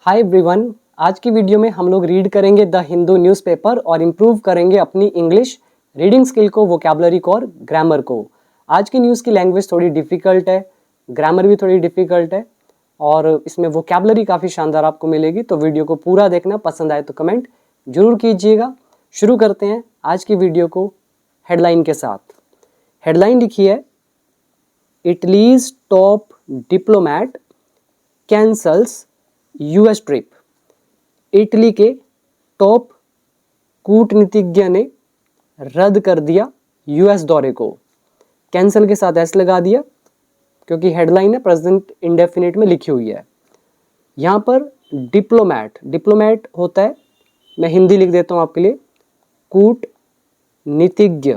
Hi everyone, आज की video में हम लोग रीड करेंगे द हिंदू न्यूज़पेपर और इम्प्रूव करेंगे अपनी इंग्लिश रीडिंग स्किल को, वोकैबुलरी को और ग्रामर को। आज की न्यूज़ की लैंग्वेज थोड़ी डिफ़िकल्ट है, ग्रामर भी थोड़ी डिफ़िकल्ट है और इसमें वोकैबुलरी काफ़ी शानदार आपको मिलेगी। तो वीडियो को पूरा देखना, पसंद आए तो कमेंट जरूर कीजिएगा। शुरू करते हैं आज की वीडियो को हेडलाइन के साथ। हेडलाइन लिखी है, Italy's top diplomat cancels US trip. Italy के टॉप कूटनीतिज्ञ ने रद्द कर दिया यूएस दौरे को। कैंसल के साथ एस लगा दिया क्योंकि हेडलाइन है प्रेजेंट इंडेफिनिट में लिखी हुई है। यहाँ पर डिप्लोमैट होता है, मैं हिंदी लिख देता हूँ आपके लिए, कूटनीतिज्ञ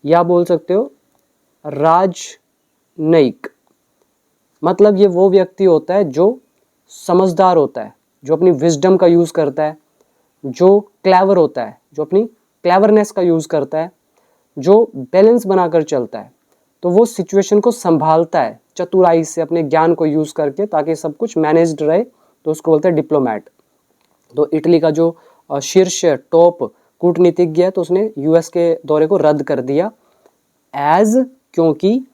या बोल सकते हो राजनयिक। मतलब ये वो व्यक्ति होता है जो समझदार होता है, जो अपनी विजडम का यूज़ करता है, जो क्लेवर होता है, जो अपनी क्लेवरनेस का यूज़ करता है, जो बैलेंस बनाकर चलता है। तो वो सिचुएशन को संभालता है चतुराई से, अपने ज्ञान को यूज़ करके, ताकि सब कुछ मैनेज्ड रहे। तो उसको बोलते हैं डिप्लोमैट। तो इटली का जो शीर्ष टॉप कूटनीतिज्ञ है, तो उसने यूएस के दौरे को रद्द कर दिया क्योंकि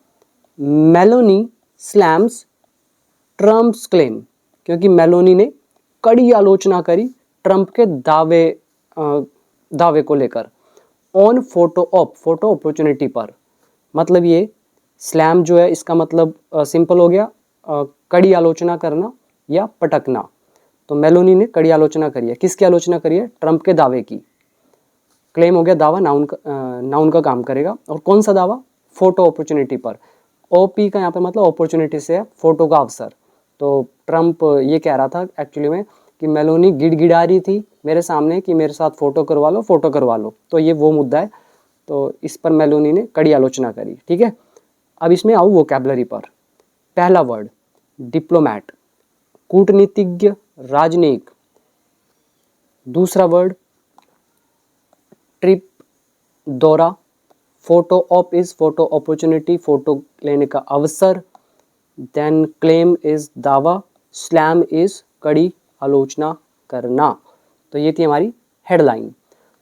मेलोनी स्लैम्स ट्रम्प्स क्लेम, क्योंकि मेलोनी ने कड़ी आलोचना करी ट्रंप के दावे को लेकर। ऑन फोटो अपॉर्चुनिटी पर, मतलब ये स्लैम जो है इसका मतलब सिंपल हो गया, कड़ी आलोचना करना या पटकना। तो मेलोनी ने कड़ी आलोचना करी है। किसकी आलोचना करी है? ट्रंप के दावे की। क्लेम हो गया दावा, नाउन का काम करेगा। और कौन सा दावा? फोटो अपॉर्चुनिटी पर। ओपी का यहाँ पर मतलब अपॉर्चुनिटी से है, फोटो का अवसर। तो ट्रंप ये कह रहा था एक्चुअली में कि मेलोनी गिड़गिड़ा रही थी मेरे सामने कि मेरे साथ फोटो करवा लो। तो ये वो मुद्दा है। तो इस पर मेलोनी ने कड़ी आलोचना करी। ठीक है, अब इसमें आओ वोकैबुलरी पर। पहला वर्ड डिप्लोमैट, कूटनीतिज्ञ, राजनयिक। दूसरा वर्ड ट्रिप, दौरा। Photo op is photo opportunity, photo लेने का अवसर। देन क्लेम इज दावा, स्लैम इज कड़ी आलोचना करना। तो ये थी हमारी हेडलाइन।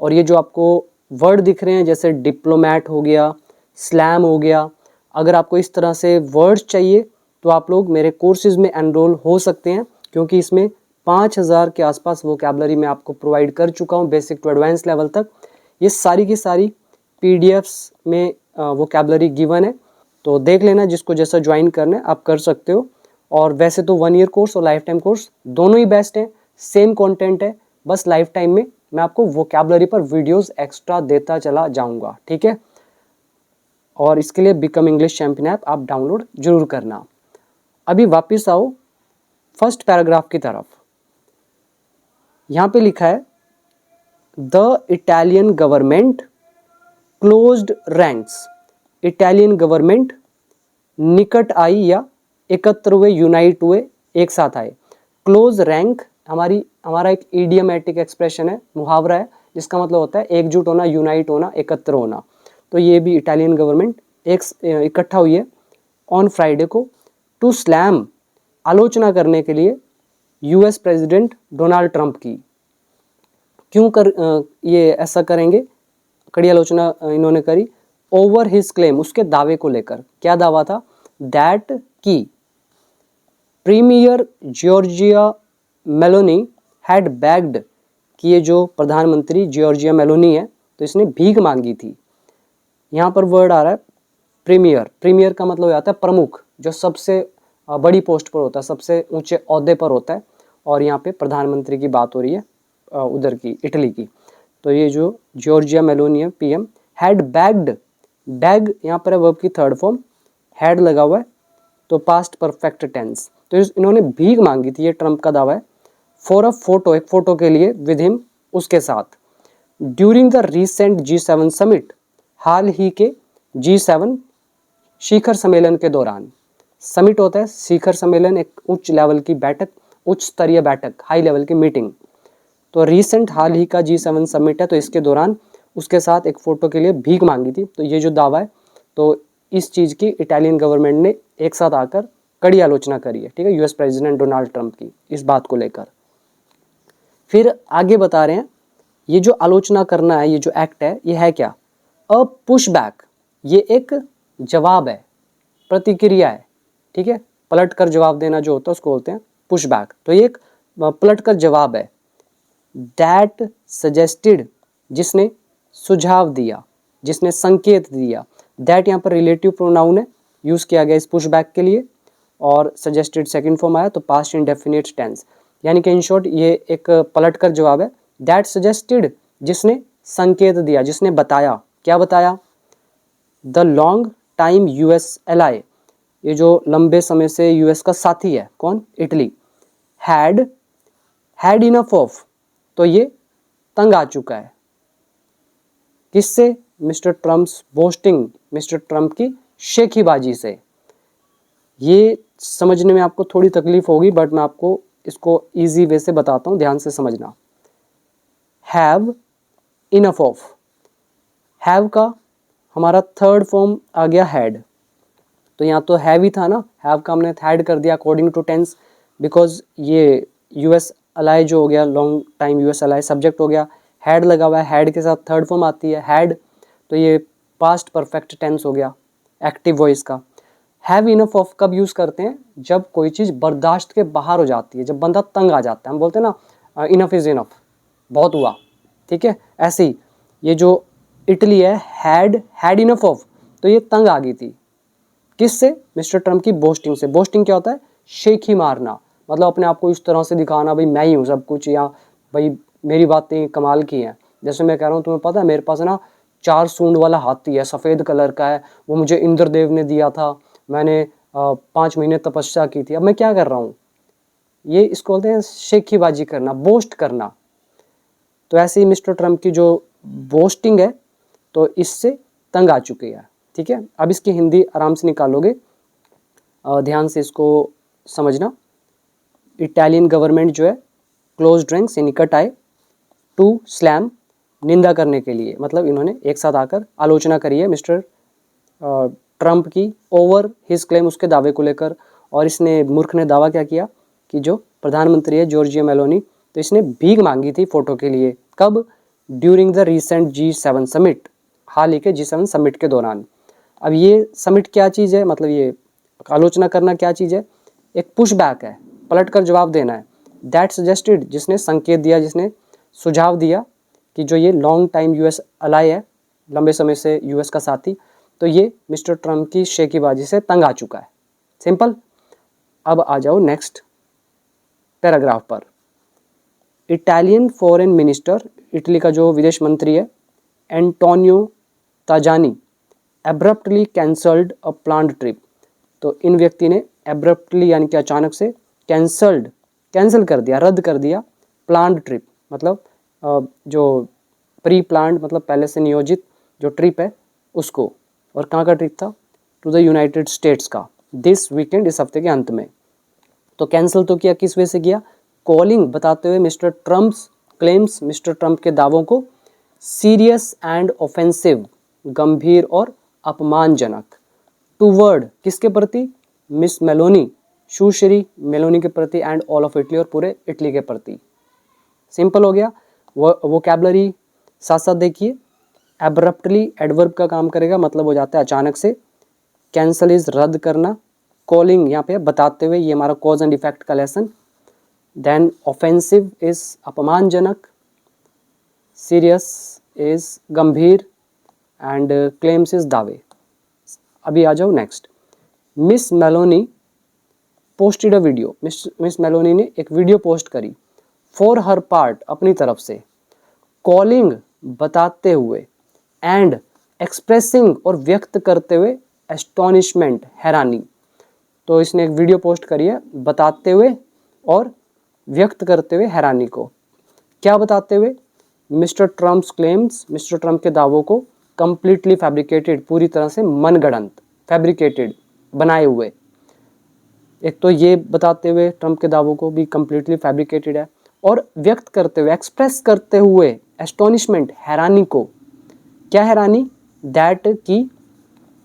और ये जो आपको वर्ड दिख रहे हैं, जैसे डिप्लोमैट हो गया, स्लैम हो गया, अगर आपको इस तरह से वर्ड्स चाहिए तो आप लोग मेरे कोर्सेज में एनरोल हो सकते हैं, क्योंकि इसमें 5000 के आसपास वोकैबुलरी मैं आपको प्रोवाइड कर चुका हूँ, बेसिक टू एडवांस लेवल तक। ये सारी की सारी पीडीएफ्स में वोकैबुलरी गिवन है। तो देख लेना, जिसको जैसा ज्वाइन करना है आप कर सकते हो। और वैसे तो 1 ईयर कोर्स और लाइफ टाइम कोर्स दोनों ही बेस्ट हैं, सेम कंटेंट है। बस लाइफ टाइम में मैं आपको वोकैबुलरी पर वीडियोस एक्स्ट्रा देता चला जाऊंगा। ठीक है, और इसके लिए बिकम इंग्लिश चैंपियन ऐप आप डाउनलोड जरूर करना। अभी वापस आओ फर्स्ट पैराग्राफ की तरफ। यहाँ पे लिखा है, the Italian government closed ranks. Italian government निकट आई या एकत्र हुए, यूनाइट हुए, एक साथ आए। क्लोज रैंक हमारा एक इडियमेटिक एक्सप्रेशन है, मुहावरा है, जिसका मतलब होता है एकजुट होना, यूनाइट होना, एकत्र होना। तो ये भी इटालियन गवर्नमेंट इकट्ठा हुई है ऑन फ्राइडे को टू स्लैम, आलोचना करने के लिए यूएस प्रेसिडेंट डोनाल्ड ट्रंप की। ये ऐसा करेंगे, कड़ी आलोचना इन्होंने करी ओवर हिज क्लेम, उसके दावे को लेकर। क्या दावा था? दैट की premier Giorgia Meloni had begged, कि ये जो प्रधानमंत्री जॉर्जिया मेलोनी है, तो इसने भीख मांगी थी। यहाँ पर वर्ड आ रहा है प्रीमियर का मतलब आता है प्रमुख, जो सबसे बड़ी पोस्ट पर होता है, सबसे ऊंचे ओहदे पर होता है। और यहाँ पे प्रधानमंत्री की बात हो रही है, उधर की, इटली की। तो ये जो जॉर्जिया मेलोनी है, पीएम, हैड बैग्ड, बैग यहाँ पर है वर्ब की थर्ड फॉर्म, हैड लगा हुआ है तो पास्ट परफेक्ट टेंस। तो इन्होंने भीख मांगी थी, ये ट्रंप का दावा है, फॉर अ फोटो, एक फोटो के लिए, विद हिम, उसके साथ। During the recent G7 summit, हाल ही के G7 शिखर सम्मेलन के दौरान। समिट होता है शिखर सम्मेलन, एक उच्च लेवल की बैठक, उच्च स्तरीय बैठक, हाई लेवल की मीटिंग। तो रिसेंट हाल ही का G7 समिट है, तो इसके दौरान उसके साथ एक फ़ोटो के लिए भीख मांगी थी। तो ये जो दावा है, तो इस चीज़ की इटालियन गवर्नमेंट ने एक साथ आकर कड़ी आलोचना करी है, ठीक है, यूएस प्रेसिडेंट डोनाल्ड ट्रंप की इस बात को लेकर। फिर आगे बता रहे हैं, ये जो आलोचना करना है, ये जो एक्ट है, ये है क्या? अ पुश बैक, ये एक जवाब है, प्रतिक्रिया है, ठीक है, पलट कर जवाब देना जो होता है उसको बोलते हैं पुश बैक। तो ये एक पलट कर जवाब है। दैट सजेस्टेड, जिसने सुझाव दिया, जिसने संकेत दिया। दैट यहाँ पर रिलेटिव प्रोनाउन है, यूज किया गया इस पुश बैक के लिए, और सजेस्टेड सेकंड फॉर्म आया तो पास्ट इंडेफिनिट टेंस, यानी कि इन शॉर्ट ये एक पलट कर जवाब है। दैट सजेस्टेड, जिसने संकेत दिया, जिसने बताया। क्या बताया? The long time US ally, ये जो लंबे समय से यूएस का साथी है, कौन? इटली। हैड इनफ ऑफ, तो ये तंग आ चुका है। किससे? Mister Trump's boasting, mister Trump की शेखीबाजी से। ये समझने में आपको थोड़ी तकलीफ होगी, बट मैं आपको इसको इजी वे से बताता हूँ, ध्यान से समझना। हैव इनफ ऑफ, हैव का हमारा थर्ड फॉर्म आ गया हैड, तो यहाँ तो हैव ही था ना, हैव का हमने हैड कर दिया अकॉर्डिंग टू टेंस, बिकॉज ये यूएस अलाई जो हो गया, long time US ally subject हो गया, हैड लगा हुआ है, हैड के साथ थर्ड फॉर्म आती है हैड, तो ये पास्ट परफेक्ट टेंस हो गया एक्टिव वॉइस का। हैव इनफ ऑफ कब यूज़ करते हैं? जब कोई चीज़ बर्दाश्त के बाहर हो जाती है, जब बंदा तंग आ जाता है, हम बोलते हैं ना इनफ इज़ इनफ, बहुत हुआ, ठीक है। ऐसे ही ये जो इटली है, हैड इनफ ऑफ, तो ये तंग आ गई थी। किससे? मिस्टर ट्रम्प की बोस्टिंग से। बोस्टिंग क्या होता है? शेखी मारना, मतलब अपने आप को इस तरह से दिखाना, भाई मैं ही हूँ सब कुछ, या भाई मेरी बातें कमाल की हैं। जैसे मैं कह रहा हूँ, तुम्हें पता है मेरे पास ना 4 सूंड वाला हाथी है, सफ़ेद कलर का है, वो मुझे इंद्रदेव ने दिया था, मैंने 5 महीने तपस्या की थी, अब मैं क्या कर रहा हूँ? ये इसको बोलते हैं शेखीबाजी करना, बोस्ट करना। तो ऐसे ही मिस्टर ट्रम्प की जो बोस्टिंग है, तो इससे तंग आ चुकी है, ठीक है। अब इसकी हिंदी आराम से निकालोगे, ध्यान से इसको समझना। इटालियन गवर्नमेंट जो है क्लोज ड्रिंक से निकट आए, टू स्लैम, निंदा करने के लिए, मतलब इन्होंने एक साथ आकर आलोचना करी है मिस्टर ट्रम्प की, ओवर हिज क्लेम, उसके दावे को लेकर। और इसने मूर्ख ने दावा क्या किया कि जो प्रधानमंत्री है जॉर्जिया मेलोनी, तो इसने भीख मांगी थी फोटो के लिए। कब? During the recent G7 summit, हाल ही के G7 समिट के दौरान। अब ये समिट क्या चीज़ है, मतलब ये आलोचना करना क्या चीज़ है? एक पुश बैक है, पलट कर जवाब देना है। दैट सजेस्टेड, जिसने संकेत दिया, जिसने सुझाव दिया कि जो ये लॉन्ग टाइम यूएस अलाई है, लंबे समय से यूएस का साथी, तो ये मिस्टर ट्रम्प की शेखीबाजी से तंग आ चुका है। सिंपल। अब आ जाओ नेक्स्ट पैराग्राफ पर। इटालियन फॉरेन मिनिस्टर, इटली का जो विदेश मंत्री है, एंटोनियो ताजानी, एब्रप्टली कैंसल्ड अ प्लान्ड ट्रिप, तो इन व्यक्ति ने एब्रप्टली यानी कि अचानक से, कैंसिल कर दिया, रद्द कर दिया, प्लान्ड ट्रिप मतलब जो प्री प्लान्ड मतलब पहले से नियोजित जो ट्रिप है उसको। और कहाँ का ट्रिप था? टू द यूनाइटेड स्टेट्स का, दिस वीकेंड, इस हफ्ते के अंत में। तो कैंसिल तो किया, किस वजह से किया? कॉलिंग, बताते हुए mister Trump's claims, mister Trump के दावों को सीरियस एंड ऑफेंसिव, गंभीर और अपमानजनक, टूवर्ड, किसके प्रति? मिस मेलोनी, सुश्री मेलोनी के प्रति, एंड ऑल ऑफ इटली, और पूरे इटली के प्रति। सिंपल हो गया। वोकैबुलरी साथ साथ देखिए। एब्रप्टली एडवर्ब का काम करेगा, मतलब हो जाता है अचानक से। कैंसल इज रद्द करना। कॉलिंग यहाँ पे बताते हुए, ये हमारा कॉज एंड इफेक्ट का लेसन। देन ऑफेंसिव इज अपमानजनक, सीरियस इज गंभीर, एंड क्लेम्स इज दावे। अभी आ जाओ next. Miss Meloni posted a video, miss Meloni ने एक वीडियो पोस्ट करी, फॉर हर पार्ट, अपनी तरफ से, कॉलिंग, बताते हुए, एंड एक्सप्रेसिंग, और व्यक्त करते हुए, एस्टोनिशमेंट, हैरानी। तो इसने एक वीडियो पोस्ट करी है बताते हुए और व्यक्त करते हुए हैरानी को। क्या बताते हुए? Mister Trump's claims, mister Trump के दावों को कंप्लीटली फैब्रिकेटेड, पूरी तरह से मनगढ़ंत, फैब्रिकेटेड, बनाए हुए। एक तो ये बताते हुए ट्रम्प के दावों को भी कंप्लीटली फैब्रिकेटेड है, और व्यक्त करते हुए, एक्सप्रेस करते हुए, एस्टोनिशमेंट, हैरानी को। क्या हैरानी? दैट की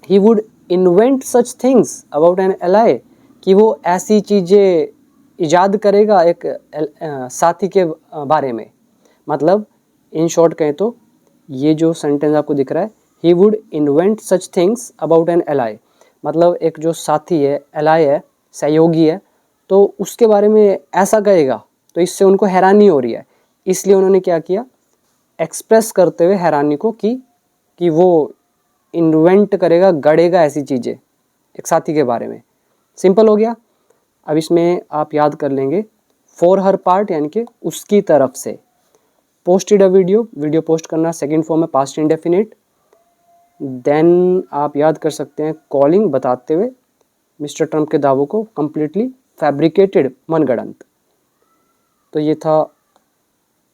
he would invent such things about an ally, कि कि वो ऐसी चीज़ें इजाद करेगा एक साथी के बारे में। मतलब इन शॉर्ट कहें तो ये जो सेंटेंस आपको दिख रहा है, he would invent such things about an ally, मतलब एक जो साथी है, एलाई है, सहयोगी है, तो उसके बारे में ऐसा कहेगा। तो इससे उनको हैरानी हो रही है, इसलिए उन्होंने क्या किया, एक्सप्रेस करते हुए हैरानी को कि वो इन्वेंट करेगा, गढ़ेगा ऐसी चीज़ें एक साथी के बारे में। सिंपल हो गया। अब इसमें आप याद कर लेंगे फॉर हर पार्ट यानी कि उसकी तरफ से। Posted a video, video post करना सेकंड फॉर्म है पास्ट इंडेफिनिट। देन आप याद कर सकते हैं कॉलिंग, बताते हुए मिस्टर ट्रम्प के दावों को कंप्लीटली फैब्रिकेटेड, मनगढ़ंत। तो ये था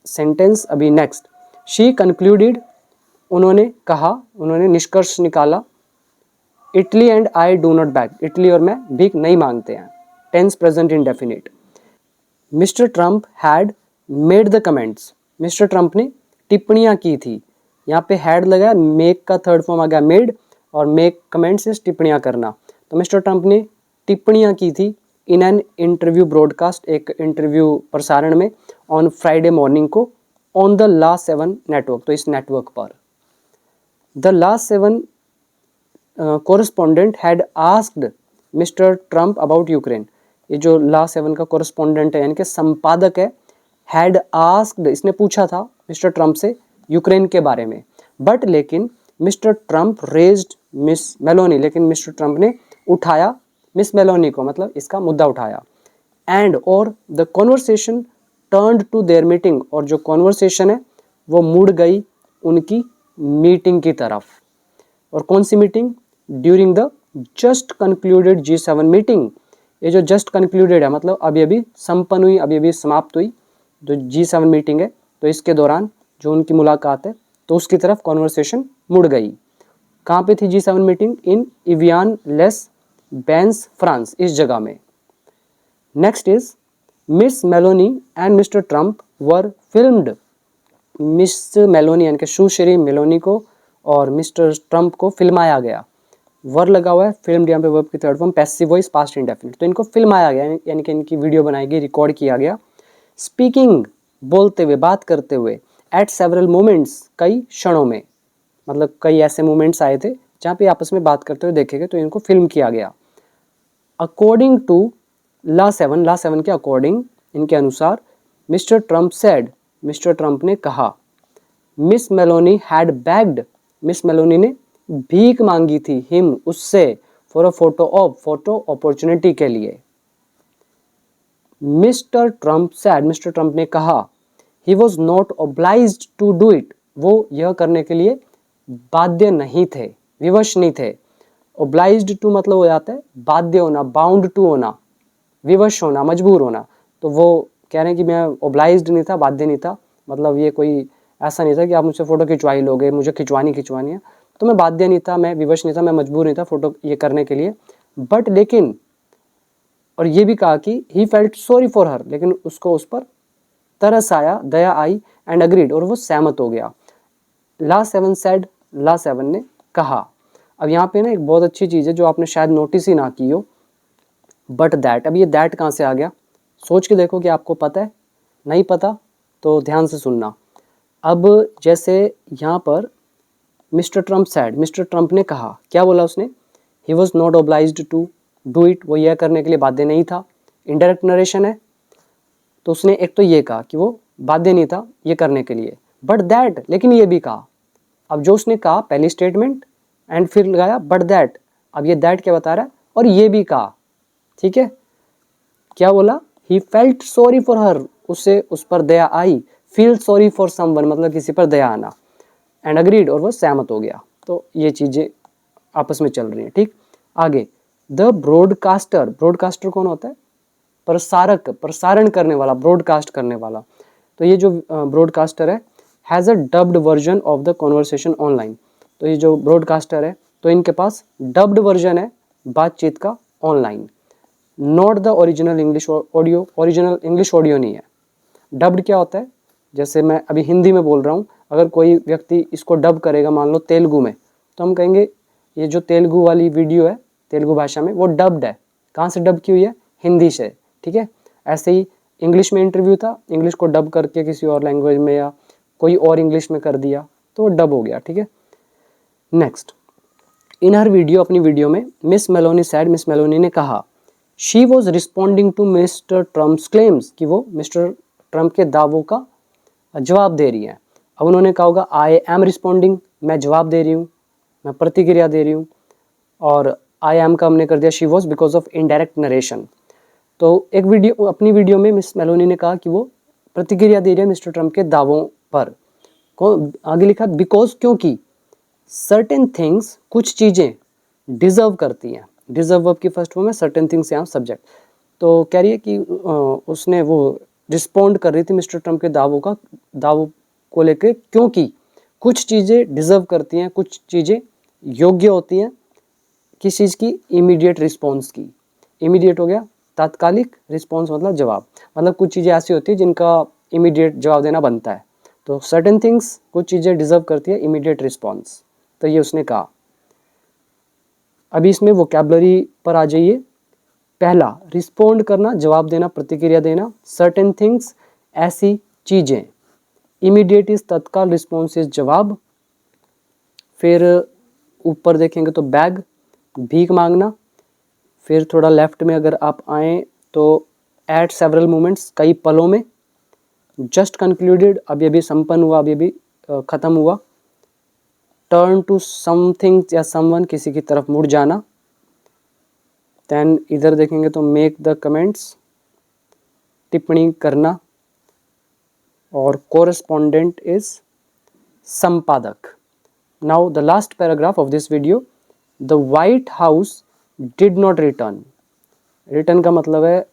सेंटेंस। अभी नेक्स्ट, शी कंक्लूडेड, उन्होंने कहा, उन्होंने निष्कर्ष निकाला, Italy and I do not beg, Italy और मैं भीख नहीं मांगते हैं। Tense present indefinite. Mister Trump had made the comments, mister Trump ने टिप्पणियां की थी। यहाँ पे हैड लगा, मेक का थर्ड फॉर्म आ गया मेड, और मेक कमेंट्स इज टिप्पणियां करना। तो मिस्टर ट्रम्प ने टिप्पणियां की थी इन एन इंटरव्यू ब्रॉडकास्ट, एक इंटरव्यू प्रसारण में, ऑन फ्राइडे मॉर्निंग को, ऑन द लास्ट 7 नेटवर्क, तो इस नेटवर्क पर। The last 7 correspondent had asked mister Trump about Ukraine. ये जो लास्ट 7 का कोरस्पॉन्डेंट है यानी कि संपादक है, हैड आस्क्ड, इसने पूछा था मिस्टर ट्रम्प से यूक्रेन के बारे में। बट लेकिन mister Trump raised miss Meloni, लेकिन मिस्टर ट्रम्प ने उठाया मिस मेलोनी को, मतलब इसका मुद्दा उठाया। एंड और the conversation turned to their meeting, और जो कॉन्वर्सेशन है वो मुड़ गई उनकी मीटिंग की तरफ। और कौन सी meeting? During the just concluded G7 meeting. ये जो जस्ट कंक्लूडेड है मतलब अभी अभी संपन्न हुई, अभी अभी समाप्त हुई जो G7 मीटिंग है, तो इसके दौरान जो उनकी मुलाकात है तो उसकी तरफ कॉन्वर्सेशन मुड़ गई। कहाँ पे थी G7 मीटिंग? इन इवियान लेस बेंस फ्रांस, इस जगह में। Next is miss Meloni and mister Trump were filmed. Miss Meloni यानी कि सुश्री मेलोनी को और मिस्टर ट्रम्प को फिल्माया गया। वर लगा हुआ है, फिल्म यहाँ पे वर्ब की third form, passive voice, past indefinite. तो इनको फिल्माया गया यानी कि इनकी वीडियो बनाई गई, रिकॉर्ड किया गया। स्पीकिंग, बोलते हुए, बात करते हुए, एट सेवरल मोमेंट्स, कई क्षणों में, मतलब कई ऐसे मोमेंट्स आए थे जहाँ पे आपस में बात करते हुए देखे गए, तो इनको फिल्म किया गया। अकॉर्डिंग टू ला 7 के अकॉर्डिंग, इनके अनुसार, mister Trump said, mister Trump ने कहा, miss Meloni had begged, miss Meloni ने भीख मांगी थी, हिम, उससे, for a photo of, photo opportunity के लिए। Mister Trump said, mister Trump ने कहा, he was not obliged to do it, वो यह करने के लिए बाध्य नहीं थे, विवश नहीं थे। ओब्लाइज्ड टू मतलब हो जाता है बाध्य होना, बाउंड टू होना, विवश होना, मजबूर होना। तो वो कह रहे हैं कि मैं ओब्लाइज्ड नहीं था, बाध्य नहीं था, मतलब ये कोई ऐसा नहीं था कि आप मुझसे फ़ोटो खिंचवा ही लोगे, मुझे खिंचवानी है, तो मैं बाध्य नहीं था, मैं विवश नहीं था, मैं मजबूर नहीं था फ़ोटो ये करने के लिए। बट लेकिन, और ये भी कहा कि he felt sorry for her, लेकिन उसको उस पर तरस आया, दया आई, एंड अग्रीड, और वो सहमत हो गया। ला 7 सेड, ला 7 ने कहा। अब यहाँ पे ना एक बहुत अच्छी चीज़ है जो आपने शायद नोटिस ही ना की हो, बट दैट। अब ये दैट कहाँ से आ गया? सोच के देखो कि आपको पता है, नहीं पता तो ध्यान से सुनना। अब जैसे यहाँ पर mister Trump said, mister Trump ने कहा, क्या बोला उसने? He was not obliged to do it, वो यह करने के लिए बाध्य नहीं था। इनडायरेक्ट नरेशन है, तो उसने एक तो ये कहा कि वो बाध्य नहीं था ये करने के लिए, बट दैट, लेकिन ये भी कहा। अब जो उसने कहा पहली स्टेटमेंट, एंड फिर लगाया बट दैट, अब ये दैट क्या बता रहा है? और ये भी कहा, ठीक है। क्या बोला? He felt sorry for her, उससे उस पर दया आई। फील सॉरी फॉर समवन मतलब किसी पर दया आना। एंड अग्रीड, और वो सहमत हो गया। तो ये चीज़ें आपस में चल रही हैं, ठीक। आगे, द ब्रॉडकास्टर, ब्रॉडकास्टर कौन होता है? प्रसारक, प्रसारण करने वाला, ब्रॉडकास्ट करने वाला। तो ये जो ब्रॉडकास्टर है, has a dubbed version of the conversation online. तो ये जो ब्रॉडकास्टर है तो इनके पास डब्ड वर्जन है बातचीत का online, not the original English audio, original English audio नहीं है। डब्ड क्या होता है? जैसे मैं अभी हिंदी में बोल रहा हूँ, अगर कोई व्यक्ति इसको डब करेगा मान लो तेलुगु में, तो हम कहेंगे ये जो तेलुगु वाली वीडियो है तेलुगु भाषा में वो डब्ड है, कहाँ से डब की हुई है? हिंदी से, ठीक है। ऐसे ही इंग्लिश में इंटरव्यू था, इंग्लिश को डब करके किसी और लैंग्वेज में या कोई और इंग्लिश में कर दिया तो डब हो गया, ठीक है। नेक्स्ट, इन हर वीडियो, अपनी वीडियो में miss Meloni said, miss Meloni ने कहा she was responding to mister Trump's claims, कि वो मिस्टर ट्रम्प के दावों का जवाब दे रही हैं। अब उन्होंने कहा होगा आई एम रिस्पॉन्डिंग, मैं जवाब दे रही हूँ, मैं प्रतिक्रिया दे रही हूँ, और आई एम का हमने कर दिया she was because of indirect narration. तो एक वीडियो, अपनी वीडियो में मिस मेलोनी ने कहा कि वो प्रतिक्रिया दे रही है मिस्टर ट्रम्प के दावों पर। आगे लिखा बिकॉज, क्योंकि सर्टेन थिंग्स, कुछ चीज़ें डिजर्व करती हैं। डिजर्व वर्ब की फर्स्ट फॉर्म है, सर्टेन थिंग्स यहाँ सब्जेक्ट। तो कह रही है कि उसने वो रिस्पॉन्ड कर रही थी मिस्टर ट्रम्प के दावों को लेकर, क्योंकि कुछ चीज़ें डिजर्व करती हैं, कुछ चीज़ें योग्य होती हैं किस चीज़ की? इमीडिएट रिस्पॉन्स की। इमीडिएट हो गया तात्कालिक, रिस्पॉन्स मतलब जवाब, मतलब कुछ चीज़ें ऐसी होती है जिनका इमीडिएट जवाब देना बनता है। तो सर्टेन थिंग्स, कुछ चीज़ें डिजर्व करती है इमीडिएट रिस्पॉन्स, तो ये उसने कहा। अभी इसमें वोकैबुलरी पर आ जाइए। पहला, रिस्पोंड करना, जवाब देना, प्रतिक्रिया देना। सर्टेन थिंग्स, ऐसी चीज़ें। इमीडिएट इज तत्काल, रिस्पॉन्स इज जवाब। फिर ऊपर देखेंगे तो बैग, भीख मांगना। फिर थोड़ा लेफ्ट में अगर आप आएँ तो एट सेवरल मोमेंट्स, कई पलों में। जस्ट कंक्लूडेड, अभी अभी संपन्न हुआ, अभी अभी ख़त्म हुआ। टर्न टू समथिंग या समवन, किसी की तरफ मुड़ जाना। देन इधर देखेंगे तो मेक द कमेंट्स, टिप्पणी करना। और कोरेस्पोंडेंट इज संपादक। Now the last paragraph of this video, the white house did not return. Return का मतलब है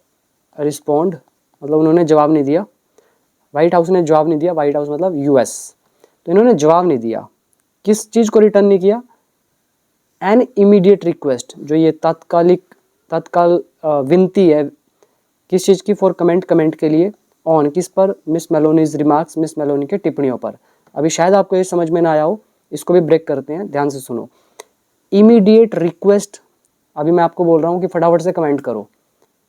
रिस्पॉन्ड, मतलब उन्होंने जवाब नहीं दिया। वाइट हाउस ने जवाब नहीं दिया, वाइट हाउस मतलब यूएस, तो इन्होंने जवाब नहीं दिया। किस चीज़ को रिटर्न नहीं किया? एन इमीडिएट रिक्वेस्ट, जो ये तत्काल विनती है, किस चीज़ की? फॉर कमेंट, कमेंट के लिए। ऑन, किस पर? Miss Meloni's remarks, Miss Meloni के टिप्पणियों पर। अभी शायद आपको ये समझ में ना आया हो, इसको भी ब्रेक करते हैं, ध्यान से सुनो। इमीडिएट रिक्वेस्ट, अभी मैं आपको बोल रहा हूँ कि फटाफट से कमेंट करो,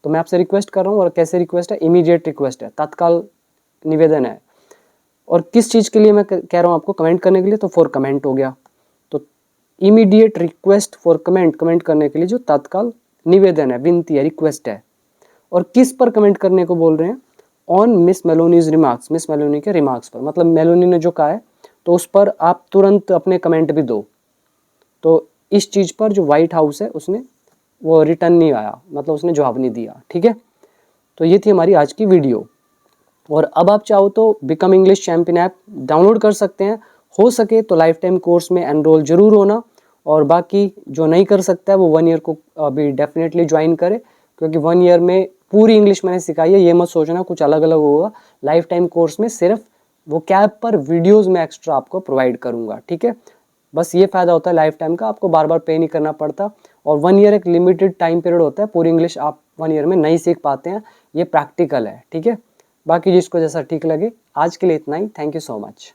तो मैं आपसे रिक्वेस्ट कर रहा हूँ, और कैसे रिक्वेस्ट है? इमीडिएट रिक्वेस्ट है, तत्काल निवेदन है। और किस चीज़ के लिए मैं कह रहा हूँ आपको कमेंट करने के लिए? तो फॉर कमेंट हो गया। तो immediate request for comment, comment करने के लिए जो तत्काल निवेदन है, विनती है, रिक्वेस्ट है। और किस पर कमेंट करने को बोल रहे हैं? On Miss Meloni's remarks, Miss Meloni के रिमार्क्स पर, मतलब मेलोनी ने जो कहा है तो उस पर आप तुरंत अपने कमेंट भी दो। तो इस चीज़ पर जो वाइट हाउस है उसने वो रिटर्न नहीं आया, मतलब उसने जवाब नहीं दिया, ठीक है। तो ये थी हमारी आज की वीडियो। और अब आप चाहो तो become English champion app download कर सकते हैं। हो सके तो लाइफ टाइम कोर्स में एनरोल जरूर होना, और बाकी जो नहीं कर सकता है वो 1 ईयर को अभी डेफिनेटली ज्वाइन करे, क्योंकि 1 ईयर में पूरी इंग्लिश मैंने सिखाई है। ये मत सोचना कुछ अलग अलग होगा। लाइफ टाइम कोर्स में सिर्फ वो कैब पर वीडियोज़ में एक्स्ट्रा आपको प्रोवाइड करूँगा, ठीक है। बस ये फ़ायदा होता है लाइफ टाइम का, आपको बार बार पे नहीं करना पड़ता। और 1 ईयर एक लिमिटेड टाइम पीरियड होता है, पूरी इंग्लिश आप 1 ईयर में नहीं सीख पाते हैं, ये प्रैक्टिकल है, ठीक है। बाकी जिसको जैसा ठीक लगे। आज के लिए इतना ही, थैंक यू सो मच।